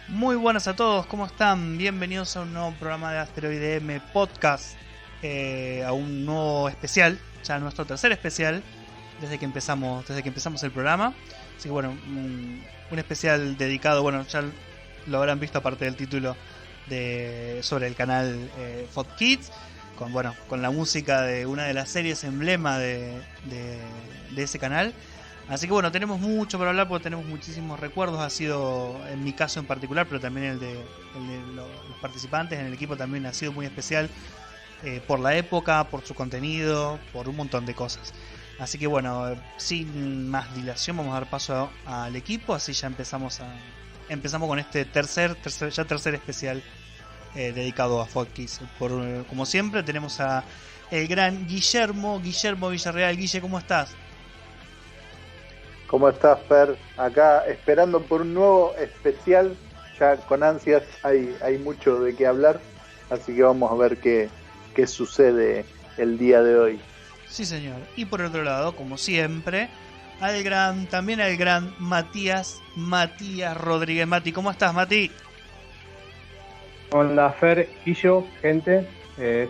Muy buenas a todos, ¿cómo están? Bienvenidos a un nuevo programa de Asteroide M Podcast, a un nuevo especial, ya nuestro tercer especial desde que empezamos el programa. Así que bueno, un especial dedicado, bueno, ya lo habrán visto aparte del título sobre el canal FOD Kids, con la música de una de las series emblema de ese canal. Así que bueno, tenemos mucho para hablar porque tenemos muchísimos recuerdos. Ha sido, en mi caso en particular, pero también el de los participantes en el equipo también ha sido muy especial, por la época, por su contenido, por un montón de cosas. Así que bueno, sin más dilación vamos a dar paso al equipo. Así ya empezamos con este tercer especial dedicado a Fodkids. Como siempre tenemos a el gran Guillermo Villarreal. Guille, ¿cómo estás? ¿Cómo estás, Fer? Acá esperando por un nuevo especial, ya con ansias, hay mucho de qué hablar, así que vamos a ver qué sucede el día de hoy. Sí, señor. Y por otro lado, como siempre, también al gran Matías Rodríguez. Mati, ¿cómo estás, Mati? Hola, Fer, Guillo, gente.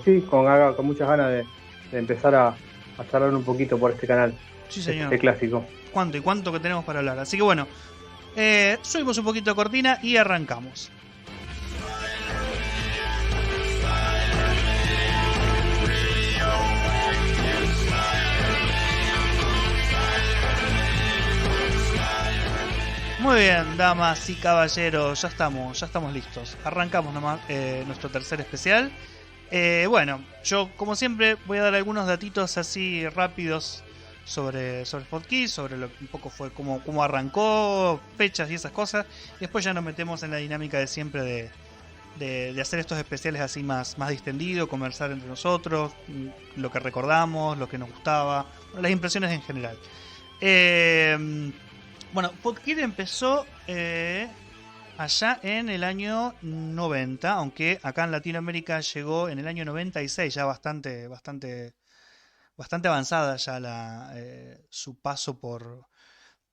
Sí, con muchas ganas de empezar a charlar un poquito por este canal. Sí, señor. Este clásico. ¿Cuánto que tenemos para hablar? Así que bueno, subimos un poquito de cortina y arrancamos. Muy bien, damas y caballeros, ya estamos listos. Arrancamos nomás nuestro tercer especial. Bueno, yo como siempre voy a dar algunos datitos así rápidos sobre Fodkids, sobre un poco fue cómo arrancó, fechas y esas cosas. Y después ya nos metemos en la dinámica de siempre de hacer estos especiales así más distendido, conversar entre nosotros, lo que recordamos, lo que nos gustaba, las impresiones en general. Bueno, Fodkids empezó allá en el año 90, aunque acá en Latinoamérica llegó en el año 96, ya bastante avanzada ya su paso por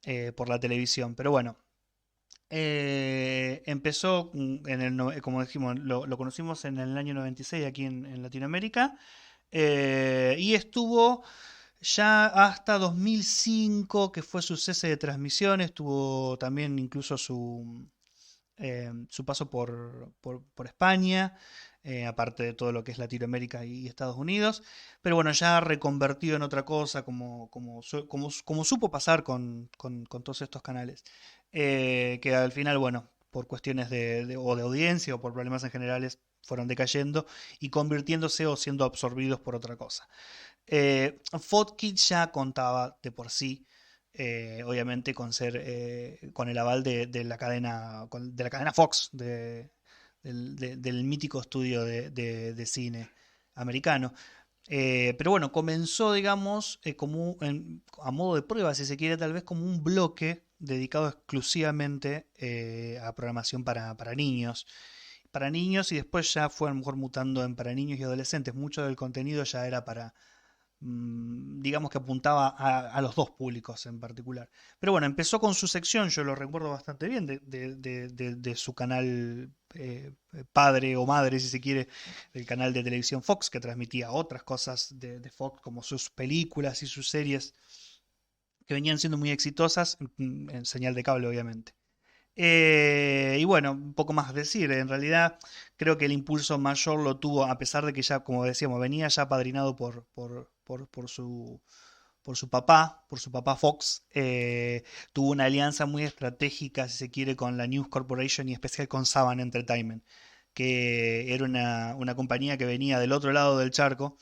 la televisión. Pero bueno, empezó como dijimos, lo conocimos en el año 96 aquí en Latinoamérica, y estuvo ya hasta 2005, que fue su cese de transmisiones. Tuvo también incluso su paso por España, aparte de todo lo que es Latinoamérica y Estados Unidos, pero bueno, ya reconvertido en otra cosa, como supo pasar con todos estos canales, que al final, bueno, por cuestiones de audiencia o por problemas en generales, fueron decayendo y convirtiéndose o siendo absorbidos por otra cosa. Fodkids ya contaba de por sí, obviamente con el aval de la cadena Fox, del mítico estudio de cine americano. Pero bueno, comenzó, digamos, a modo de prueba, si se quiere, tal vez como un bloque dedicado exclusivamente a programación para niños. Para niños, y después ya fue a lo mejor mutando en para niños y adolescentes. Mucho del contenido ya era digamos que apuntaba a los dos públicos en particular. Pero bueno, empezó con su sección, yo lo recuerdo bastante bien, de su canal padre o madre, si se quiere, el canal de televisión Fox, que transmitía otras cosas de Fox, como sus películas y sus series, que venían siendo muy exitosas, en señal de cable, obviamente. Y bueno, un poco más decir, en realidad creo que el impulso mayor lo tuvo, a pesar de que ya, como decíamos, venía ya apadrinado por su papá Fox. Tuvo una alianza muy estratégica, si se quiere, con la News Corporation y en especial con Saban Entertainment, que era una compañía que venía del otro lado del charco,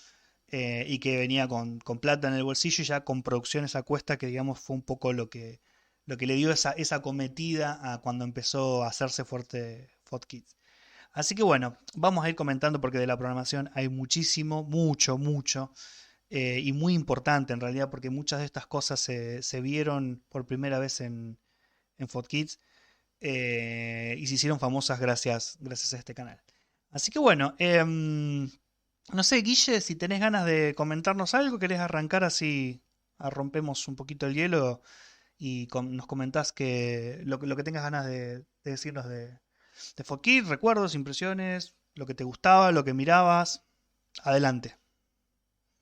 y que venía con plata en el bolsillo y ya con producciones a cuesta, que digamos fue un poco lo que le dio esa cometida a cuando empezó a hacerse fuerte Fodkids. Así que bueno, vamos a ir comentando porque de la programación hay mucho. y muy importante en realidad, porque muchas de estas cosas se vieron por primera vez en FOD Kids, y se hicieron famosas gracias a este canal. Así que bueno, no sé, Guille, si tenés ganas de comentarnos algo, querés arrancar así, rompemos un poquito el hielo y nos comentás lo que tengas ganas de decirnos de FOD Kids, recuerdos, impresiones, lo que te gustaba, lo que mirabas. Adelante.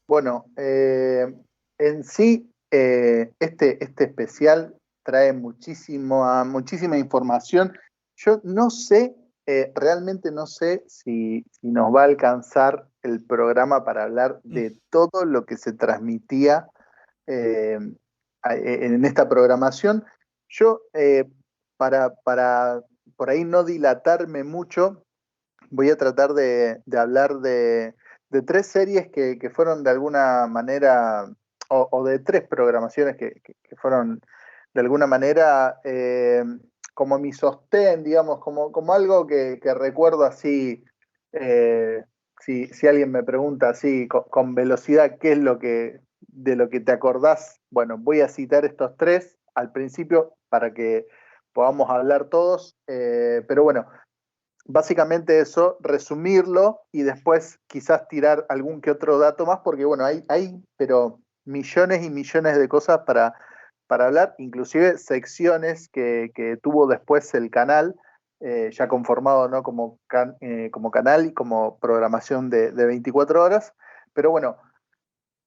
Bueno, en sí, este especial trae muchísima información. Yo no sé, realmente no sé si nos va a alcanzar el programa para hablar Mm, de todo lo que se transmitía eh, en esta programación. Yo, para por ahí no dilatarme mucho, voy a tratar de hablar de tres series que fueron de alguna manera, o de tres programaciones que fueron de alguna manera como mi sostén, digamos, como algo que recuerdo así, eh, si alguien me pregunta así con velocidad qué es de lo que te acordás, bueno, voy a citar estos tres al principio para que podamos hablar todos, pero bueno. Básicamente eso, resumirlo y después quizás tirar algún que otro dato más, porque bueno, hay pero millones y millones de cosas para hablar, inclusive secciones que tuvo después el canal, ya conformado, ¿no? Como canal y como programación de 24 horas. Pero bueno,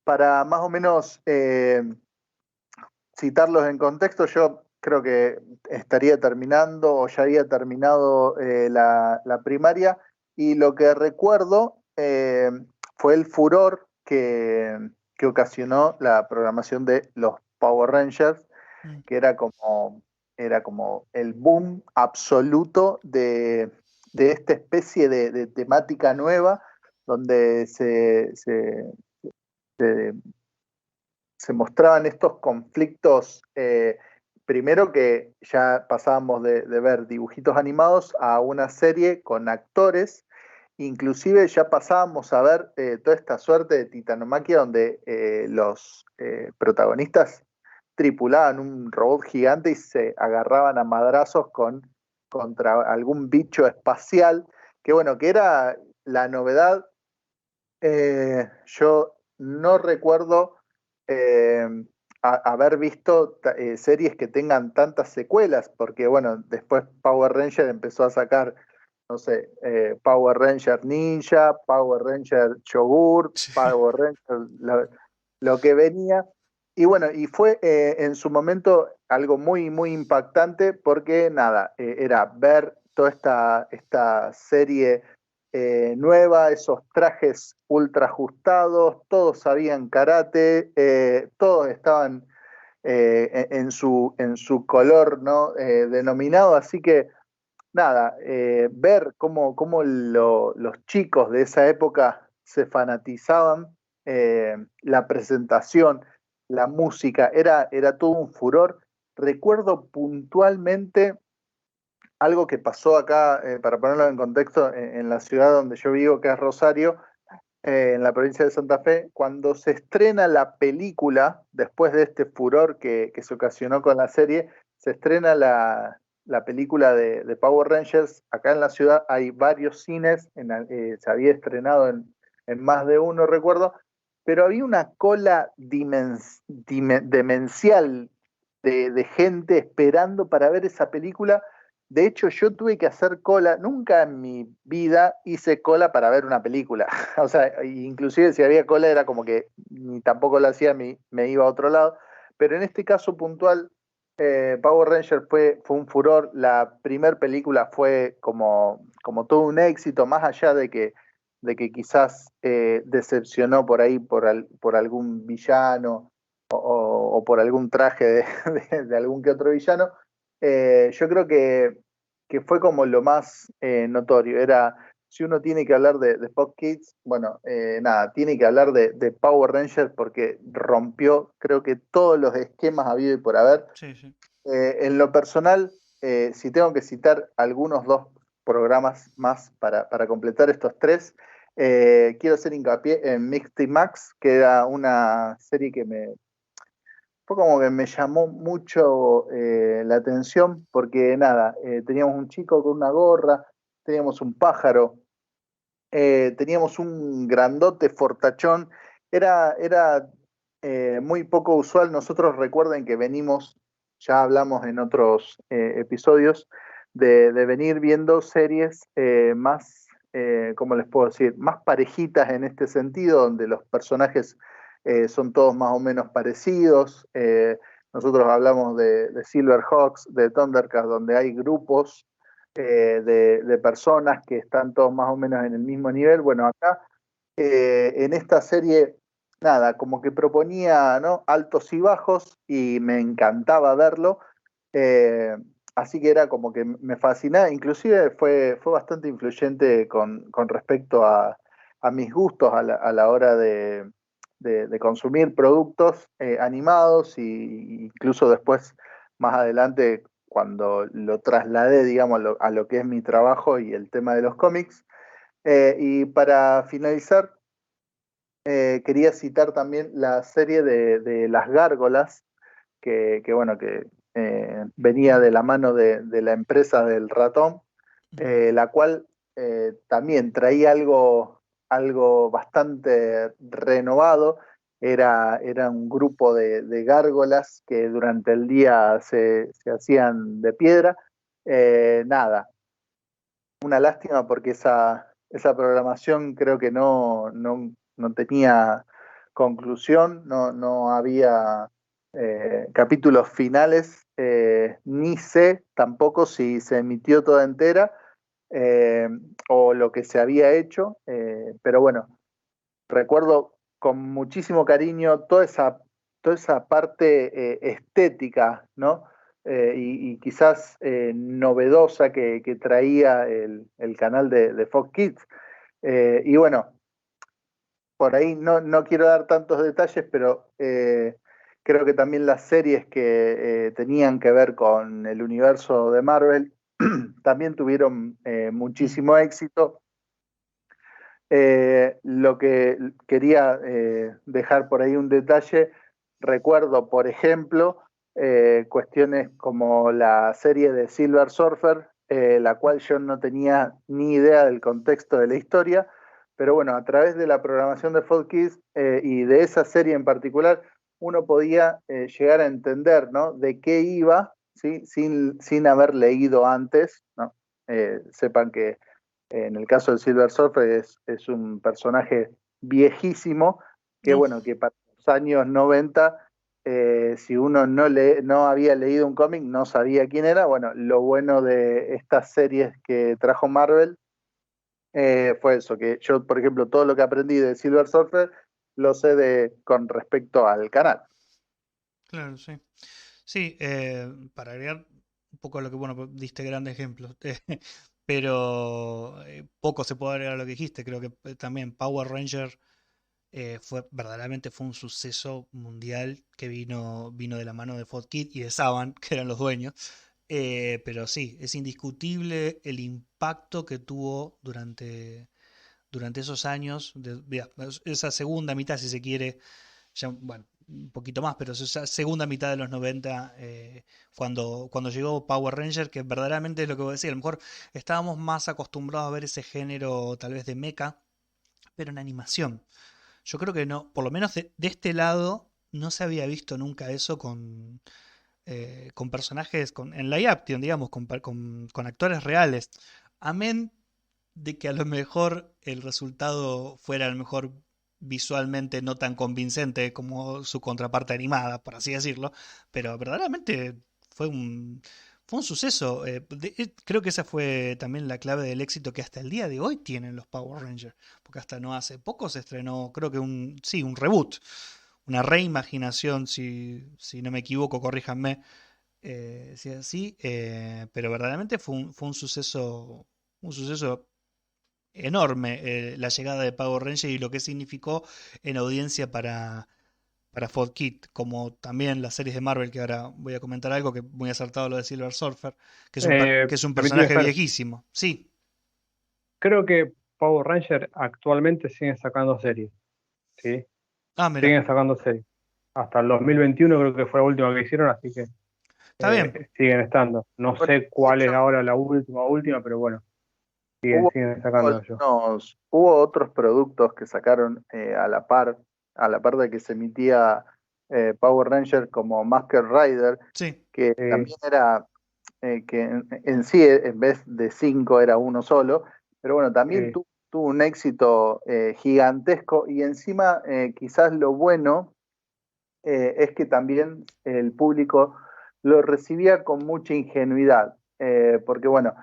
para más o menos citarlos en contexto, yo creo que estaría terminando o ya había terminado la primaria y lo que recuerdo fue el furor que ocasionó la programación de los Power Rangers, mm. que era como el boom absoluto de esta especie de temática nueva donde se se mostraban estos conflictos, primero que ya pasábamos de ver dibujitos animados a una serie con actores, inclusive ya pasábamos a ver toda esta suerte de titanomaquia donde los protagonistas tripulaban un robot gigante y se agarraban a madrazos contra algún bicho espacial, que bueno, que era la novedad. Yo no recuerdo eh, haber visto series que tengan tantas secuelas, porque bueno, después Power Ranger empezó a sacar, no sé, Power Ranger Ninja, Power Ranger Chogur, Power Ranger, lo que venía. Y bueno, y fue en su momento algo muy impactante porque nada, era ver toda esta serie nueva, esos trajes ultra ajustados, todos sabían karate, todos estaban en su color, ¿no? Denominado, así que nada, ver los chicos de esa época se fanatizaban, la presentación, la música, era todo un furor. Recuerdo puntualmente algo que pasó acá, para ponerlo en contexto, en la ciudad donde yo vivo, que es Rosario, en la provincia de Santa Fe, cuando se estrena la película, después de este furor que se ocasionó con la serie, se estrena la película de Power Rangers. Acá en la ciudad hay varios cines, se había estrenado en más de uno, recuerdo, pero había una cola demencial de gente esperando para ver esa película. De hecho, yo tuve que hacer cola, nunca en mi vida hice cola para ver una película. O sea, inclusive si había cola era como que ni tampoco lo hacía, me iba a otro lado. Pero en este caso puntual, Power Ranger fue un furor. La primer película fue como todo un éxito, más allá de que quizás decepcionó por ahí por algún villano o por algún traje de algún que otro villano. Yo creo que fue como lo más notorio. Era, si uno tiene que hablar de Pop Kids, bueno, nada, tiene que hablar de Power Rangers porque rompió, creo que todos los esquemas habido y por haber. Sí, sí. En lo personal, si tengo que citar algunos dos programas más para completar estos tres, quiero hacer hincapié en Mixed Max, que era una serie que fue como que me llamó mucho la atención, porque nada, teníamos un chico con una gorra, teníamos un pájaro, teníamos un grandote fortachón, era muy poco usual. Nosotros recuerden que venimos, ya hablamos en otros episodios, de venir viendo series más, ¿cómo les puedo decir? Más parejitas en este sentido, donde los personajes son todos más o menos parecidos. Nosotros hablamos de Silverhawks, de Thundercats, donde hay grupos de personas que están todos más o menos en el mismo nivel. Bueno, acá en esta serie, nada, como que proponía, ¿no?, altos y bajos y me encantaba verlo. Así que era como que me fascinaba, inclusive fue bastante influyente con respecto a mis gustos a la hora de consumir productos animados, y incluso después, más adelante, cuando lo trasladé, digamos, a lo que es mi trabajo y el tema de los cómics. Y para finalizar, quería citar también la serie de Las Gárgolas, bueno, que venía de la mano de la empresa del ratón, la cual también traía algo bastante renovado. Era un grupo de gárgolas que durante el día se hacían de piedra. Nada, una lástima porque esa programación creo que no tenía conclusión, no había capítulos finales, ni sé tampoco si se emitió toda entera eh, o lo que se había hecho, pero bueno, recuerdo con muchísimo cariño toda esa parte estética, ¿no? Y quizás novedosa que traía el canal de Fox Kids. Y bueno, por ahí no quiero dar tantos detalles, pero creo que también las series que tenían que ver con el universo de Marvel también tuvieron muchísimo éxito. Lo que quería dejar por ahí un detalle, recuerdo, por ejemplo, cuestiones como la serie de Silver Surfer, la cual yo no tenía ni idea del contexto de la historia, pero bueno, a través de la programación de Fox Kids y de esa serie en particular, uno podía llegar a entender, ¿no?, de qué iba, ¿sí?, sin haber leído antes, ¿no? Sepan que en el caso de Silver Surfer es un personaje viejísimo que, No, bueno, que para los años 90, si uno no había leído un cómic, no sabía quién era. Bueno, lo bueno de estas series que trajo Marvel fue eso, que yo, por ejemplo, todo lo que aprendí de Silver Surfer lo sé con respecto al canal. claro, sí. Sí, para agregar un poco a lo que, bueno, pues, diste grandes ejemplos, pero poco se puede agregar a lo que dijiste. Creo que también Power Ranger verdaderamente fue un suceso mundial que vino de la mano de Fox Kids y de Saban, que eran los dueños. Pero sí, es indiscutible el impacto que tuvo durante esos años, esa segunda mitad, si se quiere, ya, bueno, un poquito más, pero esa segunda mitad de los 90, cuando llegó Power Ranger, que verdaderamente es lo que voy a decir, a lo mejor estábamos más acostumbrados a ver ese género tal vez de mecha, pero en animación. Yo creo que no, por lo menos de este lado, no se había visto nunca eso con personajes en live action, digamos, con actores reales. Amén de que a lo mejor el resultado fuera a lo mejor visualmente no tan convincente como su contraparte animada, por así decirlo, pero verdaderamente fue fue un suceso. Creo que esa fue también la clave del éxito que hasta el día de hoy tienen los Power Rangers, porque hasta no hace poco se estrenó, creo que sí, un reboot, una reimaginación, si no me equivoco, corríjanme si es así, pero verdaderamente un suceso enorme, la llegada de Power Ranger y lo que significó en audiencia para Fox Kids, como también las series de Marvel, que ahora voy a comentar algo que muy acertado lo de Silver Surfer, que es un ¿Permitime, personaje Fer? viejísimo. Sí, Creo que Power Rangers actualmente siguen sacando series, ¿sí? Ah, mira, Siguen sacando series. Hasta el 2021 creo que fue la última que hicieron, así que está bien. siguen estando. No Bueno, sé de cuál hecho, es ahora la última, pero bueno, hubo, siguen hubo sacando ellos. hubo otros productos que sacaron a la par de que se emitía Power Ranger como Masked Rider, Sí, que Sí, también era, que en sí en vez de cinco era uno solo, pero bueno, también sí, tuvo un éxito gigantesco y encima quizás lo bueno es que también el público lo recibía con mucha ingenuidad, porque bueno,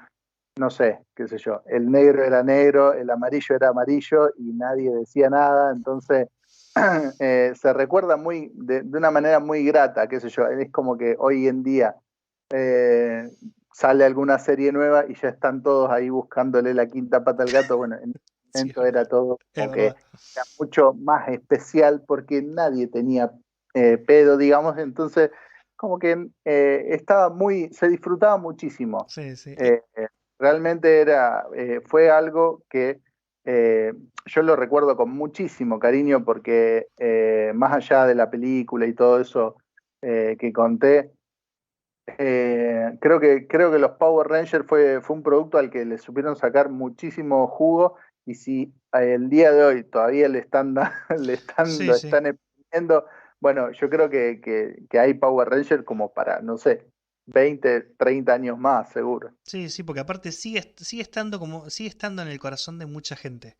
no sé, qué sé yo, el negro era negro, el amarillo era amarillo y nadie decía nada, entonces se recuerda de una manera muy grata, qué sé yo, es como que hoy en día eh, sale alguna serie nueva y ya están todos ahí buscándole la quinta pata al gato, bueno, en ese sí, es momento verdad. era todo Es como que verdad. era mucho más especial porque nadie tenía pedo, digamos, entonces como que se disfrutaba muchísimo. Sí, sí. Realmente fue algo que eh, yo lo recuerdo con muchísimo cariño porque más allá de la película y todo eso que conté, creo que los Power Rangers fue un producto al que le supieron sacar muchísimo jugo y si el día de hoy todavía Sí, lo sí. están exprimiendo, bueno, yo creo que hay Power Rangers como para, no sé, 20 30 años más, seguro. Sí, sí, porque aparte sigue estando en el corazón de mucha gente.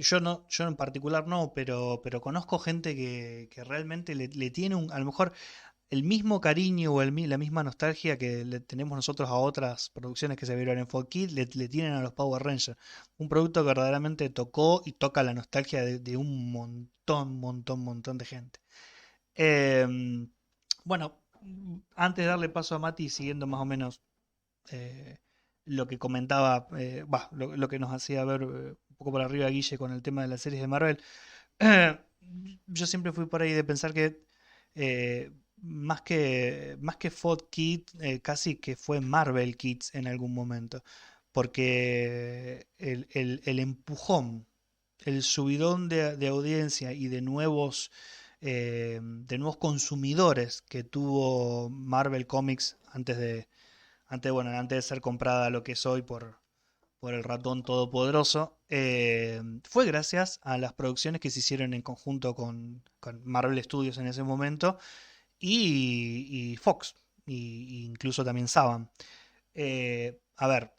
Yo no, yo en particular no, pero conozco gente que realmente le tiene a lo mejor el mismo cariño o la misma nostalgia que le tenemos nosotros a otras producciones que se vieron en 4Kids, le tienen a los Power Rangers. Un producto que verdaderamente tocó y toca la nostalgia de un montón de gente. Em, bueno, antes de darle paso a Mati, siguiendo más o menos eh, lo que comentaba, lo que nos hacía ver un poco por arriba Guille con el tema de las series de Marvel, yo siempre fui por ahí de pensar que más que Fox Kids, casi que fue Marvel Kids en algún momento, porque el empujón, el subidón de audiencia y de nuevos consumidores que tuvo Marvel Comics antes de ser comprada lo que es hoy por el ratón todopoderoso, fue gracias a las producciones que se hicieron en conjunto con Marvel Studios en ese momento y Fox, y incluso también Saban. A ver,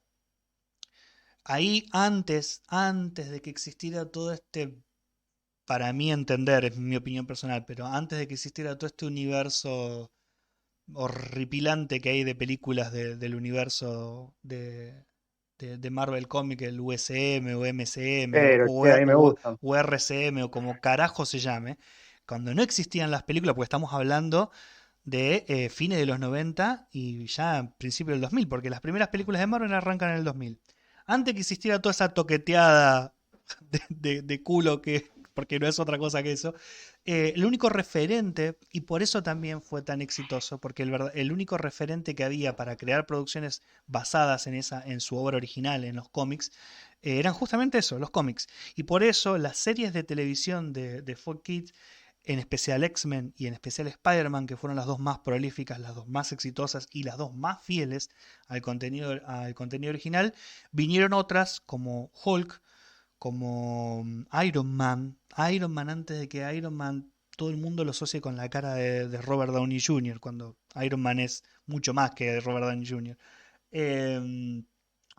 ahí antes de que existiera todo este, para mí entender, es mi opinión personal, pero antes de que existiera todo este universo horripilante que hay de películas del universo de Marvel Comics, el USM o MCM pero che, a mí me gustan. o RCM o como carajo se llame, cuando no existían las películas, porque estamos hablando de fines de los 90 y ya principios del 2000, porque las primeras películas de Marvel arrancan en el 2000. Antes que existiera toda esa toqueteada de culo que, porque no es otra cosa que eso, el único referente, y por eso también fue tan exitoso, porque el único referente que había para crear producciones basadas en su obra original, en los cómics, eran justamente eso, los cómics. Y por eso las series de televisión de Fox Kids, en especial X-Men y en especial Spider-Man, que fueron las dos más prolíficas, las dos más exitosas y las dos más fieles al contenido original, vinieron otras como Hulk, como Iron Man. Iron Man antes de que Iron Man todo el mundo lo asocie con la cara de Robert Downey Jr., cuando Iron Man es mucho más que Robert Downey Jr.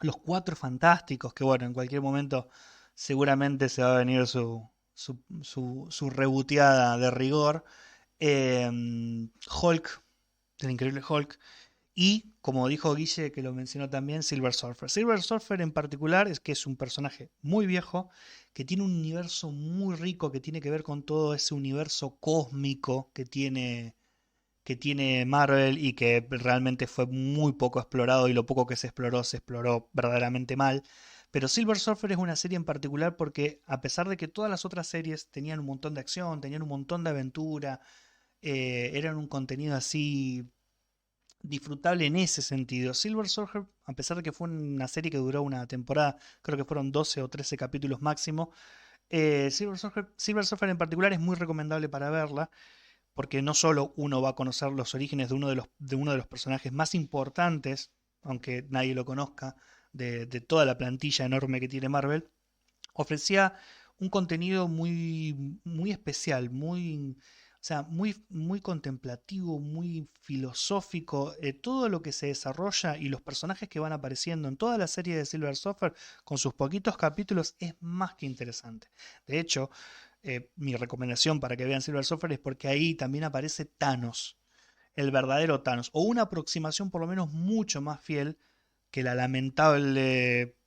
Los Cuatro Fantásticos, que bueno, en cualquier momento seguramente se va a venir su reboteada de rigor. Hulk, el increíble Hulk. Y, como dijo Guille, que lo mencionó también, Silver Surfer. Silver Surfer en particular es que es un personaje muy viejo, que tiene un universo muy rico, que tiene que ver con todo ese universo cósmico que tiene Marvel y que realmente fue muy poco explorado y lo poco que se exploró verdaderamente mal. Pero Silver Surfer es una serie en particular porque a pesar de que todas las otras series tenían un montón de acción, tenían un montón de aventura, eran un contenido así disfrutable en ese sentido. Silver Surfer, a pesar de que fue una serie que duró una temporada, creo que fueron 12 o 13 capítulos máximo, Silver Surfer en particular es muy recomendable para verla, porque no solo uno va a conocer los orígenes de uno de los personajes más importantes, aunque nadie lo conozca, de toda la plantilla enorme que tiene Marvel, ofrecía un contenido muy especial, o sea, muy contemplativo, muy filosófico. Todo lo que se desarrolla y los personajes que van apareciendo en toda la serie de Silver Surfer, con sus poquitos capítulos, es más que interesante. De hecho, mi recomendación para que vean Silver Surfer es porque ahí también aparece Thanos, el verdadero Thanos, o una aproximación por lo menos mucho más fiel que la lamentable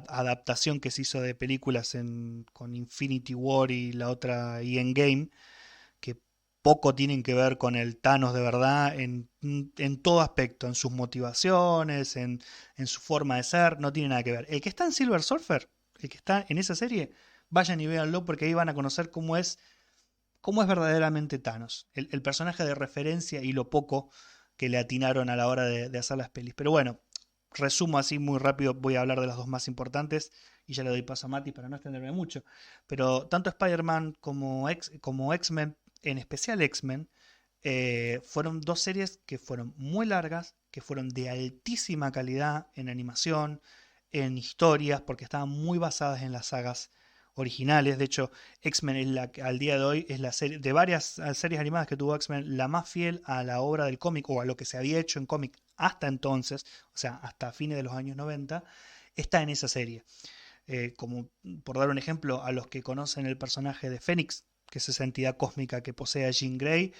adaptación que se hizo de películas con Infinity War y la otra y Endgame, que poco tienen que ver con el Thanos de verdad en todo aspecto, en sus motivaciones, en su forma de ser, no tiene nada que ver. El que está en Silver Surfer, el que está en esa serie, vayan y véanlo porque ahí van a conocer cómo es verdaderamente Thanos, el personaje de referencia y lo poco que le atinaron a la hora de hacer las pelis. Pero bueno, resumo así muy rápido, voy a hablar de las dos más importantes y ya le doy paso a Mati para no extenderme mucho. Pero tanto Spider-Man como X-Men, en especial X-Men, fueron dos series que fueron muy largas, que fueron de altísima calidad en animación, en historias, porque estaban muy basadas en las sagas originales. De hecho, X-Men es la que al día de hoy es la serie de varias series animadas que tuvo X-Men, la más fiel a la obra del cómic o a lo que se había hecho en cómic hasta entonces, o sea, hasta fines de los años 90, está en esa serie. Como por dar un ejemplo, a los que conocen el personaje de Fénix, que es esa entidad cósmica que posee a Jean Grey,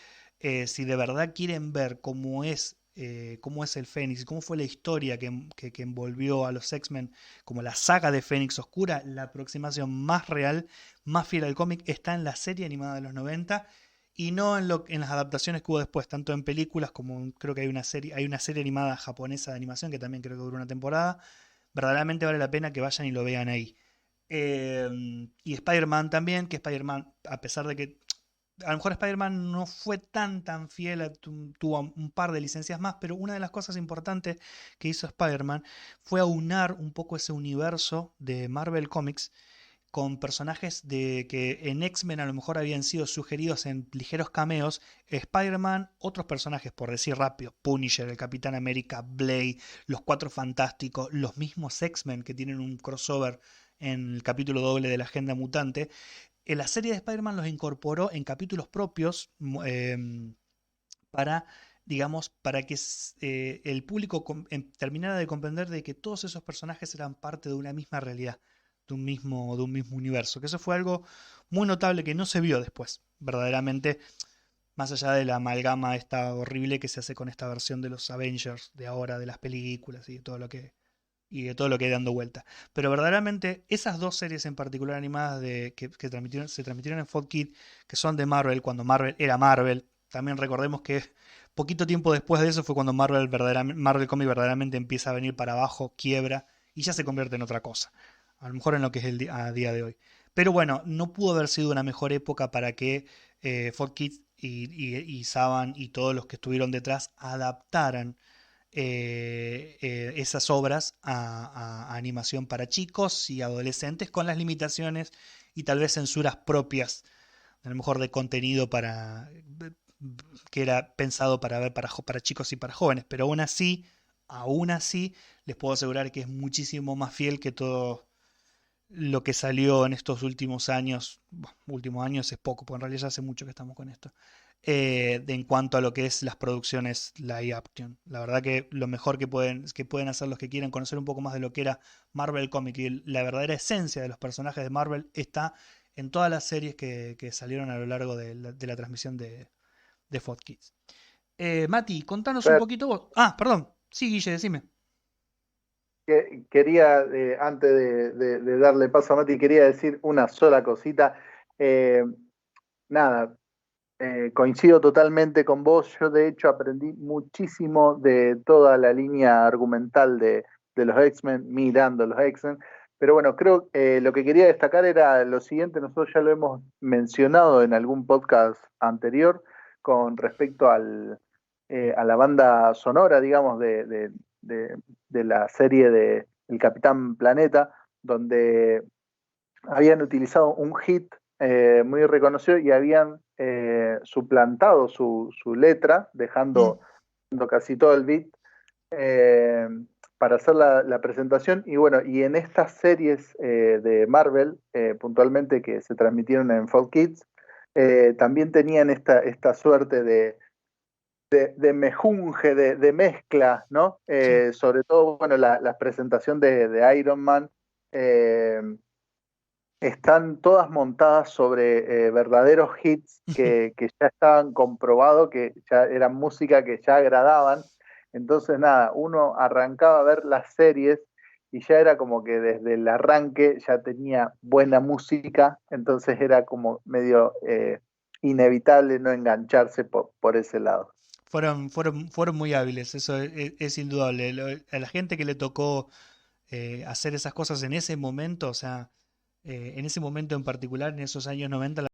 si de verdad quieren ver cómo es el Fénix y cómo fue la historia que envolvió a los X-Men, como la saga de Fénix Oscura, la aproximación más real, más fiel al cómic, está en la serie animada de los 90 y no en las adaptaciones que hubo después, tanto en películas como creo que hay una serie animada japonesa de animación que también creo que duró una temporada. Verdaderamente vale la pena que vayan y lo vean ahí. Y Spider-Man también, que Spider-Man, a pesar de que a lo mejor Spider-Man no fue tan fiel, tuvo un par de licencias más, pero una de las cosas importantes que hizo Spider-Man fue aunar un poco ese universo de Marvel Comics con personajes que en X-Men a lo mejor habían sido sugeridos en ligeros cameos. Spider-Man, otros personajes, por decir rápido, Punisher, el Capitán América, Blade, los Cuatro Fantásticos, los mismos X-Men que tienen un crossover en el capítulo doble de la Agenda Mutante. En la serie de Spider-Man los incorporó en capítulos propios para, digamos, para que el público terminara de comprender de que todos esos personajes eran parte de una misma realidad, de un mismo universo. Que eso fue algo muy notable que no se vio después, verdaderamente, más allá de la amalgama esta horrible que se hace con esta versión de los Avengers de ahora, de las películas y de todo lo que hay dando vuelta. Pero verdaderamente esas dos series en particular animadas se transmitieron en Fox Kids, que son de Marvel, cuando Marvel era Marvel. También recordemos que poquito tiempo después de eso fue cuando Marvel Comics verdaderamente empieza a venir para abajo, quiebra y ya se convierte en otra cosa. A lo mejor en lo que es a día de hoy. Pero bueno, no pudo haber sido una mejor época para que Fox Kids y Saban y todos los que estuvieron detrás adaptaran esas obras a animación para chicos y adolescentes con las limitaciones y tal vez censuras propias, a lo mejor de contenido que era pensado para ver para chicos y para jóvenes, pero aún así, les puedo asegurar que es muchísimo más fiel que todo lo que salió en estos últimos años. Bueno, últimos años es poco, porque en realidad ya hace mucho que estamos con esto, en cuanto a lo que es las producciones live action. La verdad que lo mejor que pueden hacer los que quieren conocer un poco más de lo que era Marvel Comic y la verdadera esencia de los personajes de Marvel está en todas las series que salieron a lo largo de la transmisión de Fox Kids. Mati, contanos un Fer, poquito vos. Ah, perdón. Sí, Guille, decime. quería, antes de darle paso a Mati, quería decir una sola cosita. Eh, Nada, coincido totalmente con vos. Yo, de hecho, aprendí muchísimo de toda la línea argumental de los X-Men mirando los X-Men. Pero bueno, creo que lo que quería destacar era lo siguiente. Nosotros ya lo hemos mencionado en algún podcast anterior con respecto a la banda sonora, digamos, de la serie de El Capitán Planeta, donde habían utilizado un hit muy reconocido y habían suplantado su letra, dejando casi todo el beat eh, para hacer la presentación. Y bueno, y en estas series de Marvel, puntualmente que se transmitieron en Fox Kids, también tenían esta suerte de mejunje, de mezcla, ¿no? Sí. Sobre todo, bueno, la presentación de Iron Man. eh, Están todas montadas sobre verdaderos hits que ya estaban comprobados, que ya eran música que ya agradaban. Entonces, nada, uno arrancaba a ver las series y ya era como que desde el arranque ya tenía buena música, entonces era como medio inevitable no engancharse por ese lado. Fueron muy hábiles, eso es indudable. A la gente que le tocó hacer esas cosas en ese momento, o sea, en ese momento en particular, en esos años 90